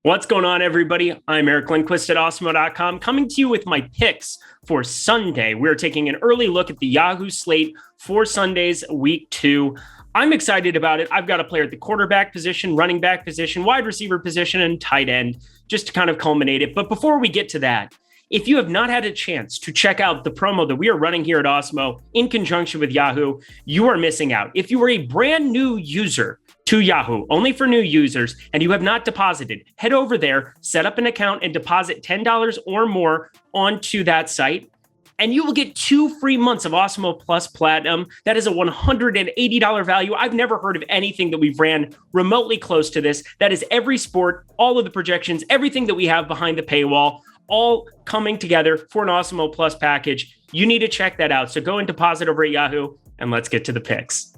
What's going on, everybody? I'm Eric Lindquist at Awesemo.com, coming to you with my picks for Sunday. We're taking an early look at the Yahoo slate for Sunday's week 2. I'm excited about it. I've got a player at the quarterback position, running back position, wide receiver position, and tight end, just to kind of culminate it. But before we get to that, if you have not had a chance to check out the promo that we are running here at Awesemo in conjunction with Yahoo, you are missing out. If you are a brand new user to Yahoo, only for new users, and you have not deposited, head over there, set up an account, and deposit $10 or more onto that site, and you will get 2 free months of Awesemo Plus Platinum. That is a $180 value. I've never heard of anything that we've ran remotely close to this. That is every sport, all of the projections, everything that we have behind the paywall, all coming together for an Awesemo Plus package. You need to check that out. So go and deposit over at Yahoo, and let's get to the picks.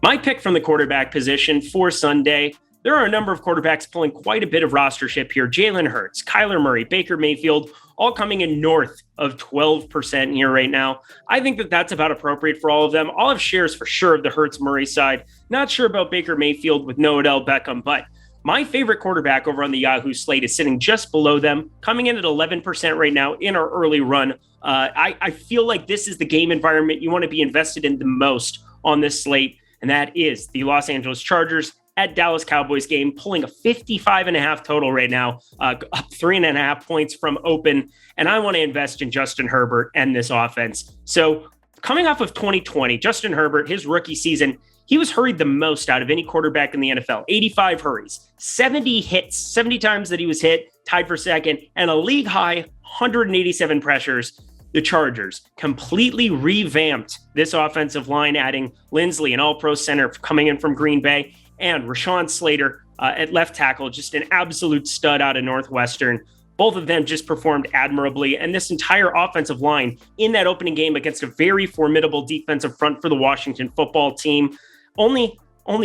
My pick from the quarterback position for Sunday, there are a number of quarterbacks pulling quite a bit of rostership here. Jalen Hurts, Kyler Murray, Baker Mayfield, all coming in north of 12% here right now. I think that that's about appropriate for all of them. I'll have shares for sure of the Hurts-Murray side. Not sure about Baker Mayfield with no Odell Beckham, but my favorite quarterback over on the Yahoo slate is sitting just below them, coming in at 11% right now in our early run. I feel like this is the game environment you want to be invested in the most on this slate, and that is the Los Angeles Chargers at Dallas Cowboys game, pulling a 55.5 total right now, up 3.5 points from open. And I want to invest in Justin Herbert and this offense. So coming off of 2020, Justin Herbert, his rookie season, he was hurried the most out of any quarterback in the NFL, 85 hurries, 70 hits, 70 times that he was hit, tied for second, and a league high 187 pressures. The Chargers completely revamped this offensive line, adding Lindsley, an all-pro center coming in from Green Bay, and Rashawn Slater at left tackle, just an absolute stud out of Northwestern. Both of them just performed admirably, and this entire offensive line in that opening game against a very formidable defensive front for the Washington football team. Only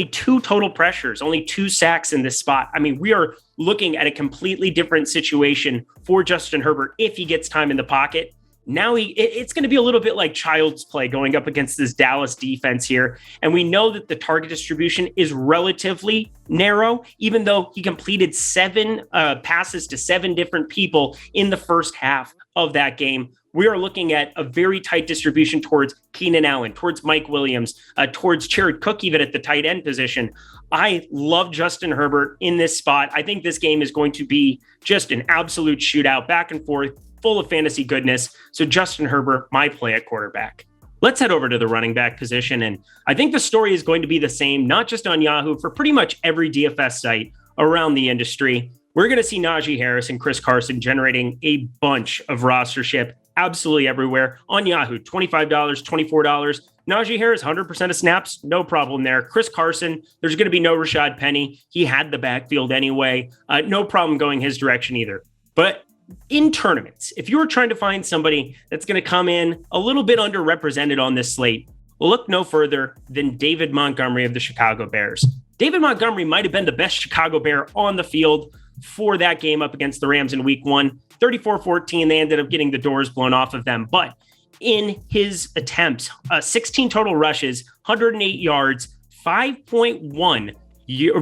2 total pressures, only 2 sacks in this spot. I mean, we are looking at a completely different situation for Justin Herbert if he gets time in the pocket. Now it's going to be a little bit like child's play going up against this Dallas defense here. And we know that the target distribution is relatively narrow, even though he completed 7 passes to 7 different people in the first half of that game. We are looking at a very tight distribution towards Keenan Allen, towards Mike Williams, towards Jared Cook, even at the tight end position. I love Justin Herbert in this spot. I think this game is going to be just an absolute shootout, back and forth, full of fantasy goodness. So Justin Herbert, my play at quarterback. Let's head over to the running back position. And I think the story is going to be the same, not just on Yahoo, for pretty much every DFS site around the industry. We're going to see Najee Harris and Chris Carson generating a bunch of rostership absolutely everywhere. On Yahoo, $25, $24. Najee Harris, 100% of snaps, no problem there. Chris Carson, there's going to be no Rashad Penny. He had the backfield anyway. No problem going his direction either. But in tournaments, if you were trying to find somebody that's going to come in a little bit underrepresented on this slate, look no further than David Montgomery of the Chicago Bears. David Montgomery might have been the best Chicago Bear on the field for that game up against the Rams in week 1. 34-14, they ended up getting the doors blown off of them. But in his attempts, 16 total rushes, 108 yards, 5.1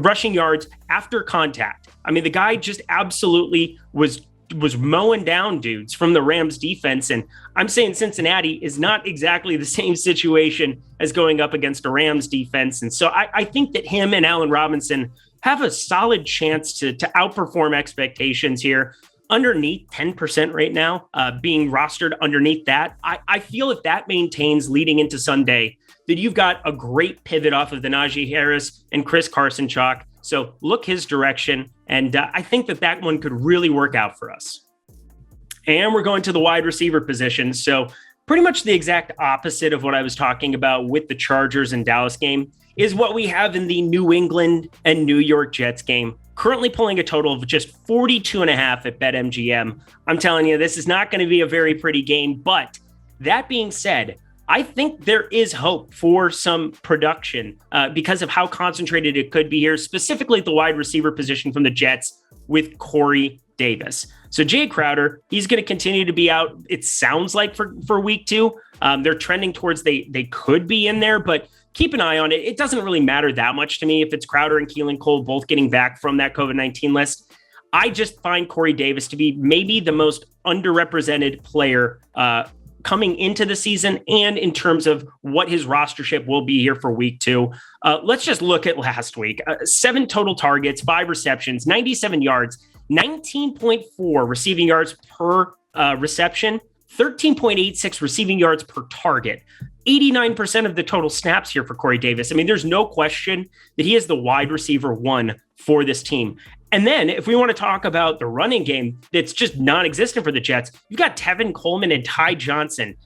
rushing yards after contact. I mean, the guy just absolutely was mowing down dudes from the Rams defense. And I'm saying Cincinnati is not exactly the same situation as going up against a Rams defense. And so I think that him and Allen Robinson have a solid chance to outperform expectations here. Underneath 10% right now, being rostered underneath that. I feel if that maintains leading into Sunday, that you've got a great pivot off of the Najee Harris and Chris Carson chalk. So look his direction, and I think that one could really work out for us. And we're going to the wide receiver position. So pretty much the exact opposite of what I was talking about with the Chargers and Dallas game is what we have in the New England and New York Jets game. Currently pulling a total of just 42.5 at BetMGM. I'm telling you, this is not going to be a very pretty game. But that being said, I think there is hope for some production because of how concentrated it could be here, specifically at the wide receiver position from the Jets with Corey Davis. So Jay Crowder, he's going to continue to be out, it sounds like, for week 2. They're trending towards they could be in there, but keep an eye on it. It doesn't really matter that much to me if it's Crowder and Keelan Cole both getting back from that COVID-19 list. I just find Corey Davis to be maybe the most underrepresented player coming into the season and in terms of what his rostership will be here for week 2. Let's just look at last week. 7 total targets, 5 receptions, 97 yards, 19.4 receiving yards per reception, 13.86 receiving yards per target. 89% of the total snaps here for Corey Davis. I mean, there's no question that he is the wide receiver 1 for this team. And then if we want to talk about the running game that's just non-existent for the Jets, you've got Tevin Coleman and Ty Johnson,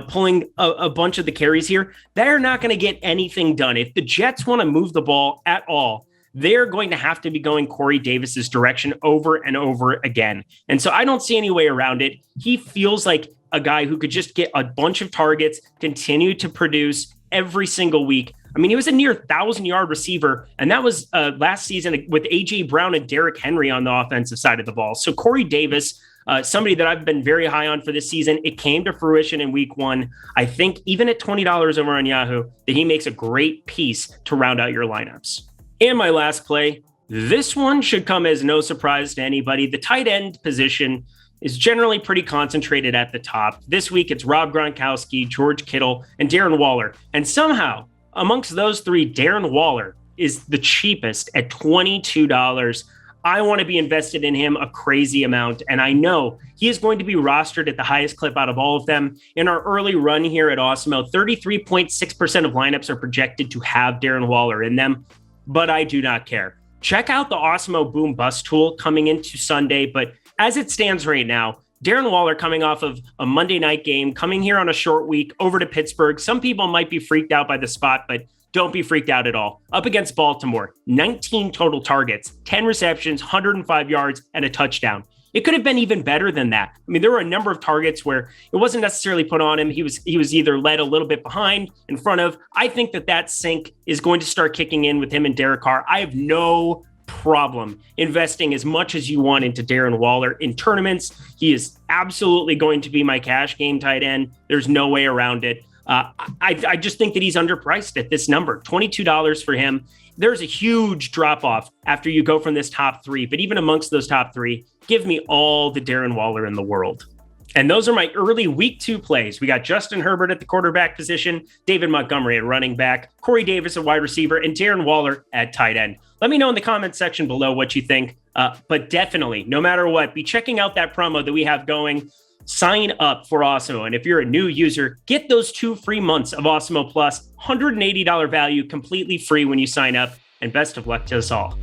pulling a bunch of the carries here. They're not going to get anything done. If the Jets want to move the ball at all, they're going to have to be going Corey Davis's direction over and over again. And so I don't see any way around it. He feels like a guy who could just get a bunch of targets, continue to produce every single week. I mean, he was a near 1,000-yard receiver, and that was last season with A.J. Brown and Derrick Henry on the offensive side of the ball. So Corey Davis, somebody that I've been very high on for this season, it came to fruition in week 1. I think even at $20 over on Yahoo, that he makes a great piece to round out your lineups. And my last play, this one should come as no surprise to anybody. The tight end position is generally pretty concentrated at the top. This week, it's Rob Gronkowski, George Kittle, and Darren Waller. And somehow, amongst those 3, Darren Waller is the cheapest at $22. I want to be invested in him a crazy amount, and I know he is going to be rostered at the highest clip out of all of them. In our early run here at Awesemo, 33.6% of lineups are projected to have Darren Waller in them, but I do not care. Check out the Awesemo Boom Bust tool coming into Sunday, but as it stands right now, Darren Waller coming off of a Monday night game, coming here on a short week over to Pittsburgh. Some people might be freaked out by the spot, but don't be freaked out at all. Up against Baltimore, 19 total targets, 10 receptions, 105 yards, and a touchdown. It could have been even better than that. I mean, there were a number of targets where it wasn't necessarily put on him. He was either led a little bit behind, in front of. I think that sync is going to start kicking in with him and Derek Carr. I have no problem investing as much as you want into Darren Waller in tournaments. He is absolutely going to be my cash game tight end. There's no way around it. I just think that he's underpriced at this number, $22 for him. There's a huge drop off after you go from this top 3, but even amongst those top 3, give me all the Darren Waller in the world. And those are my early week 2 plays. We got Justin Herbert at the quarterback position, David Montgomery at running back, Corey Davis at wide receiver, and Darren Waller at tight end. Let me know in the comments section below what you think. But definitely, no matter what, be checking out that promo that we have going. Sign up for Awesemo. And if you're a new user, get those 2 free months of Awesemo Plus, $180 value, completely free when you sign up. And best of luck to us all.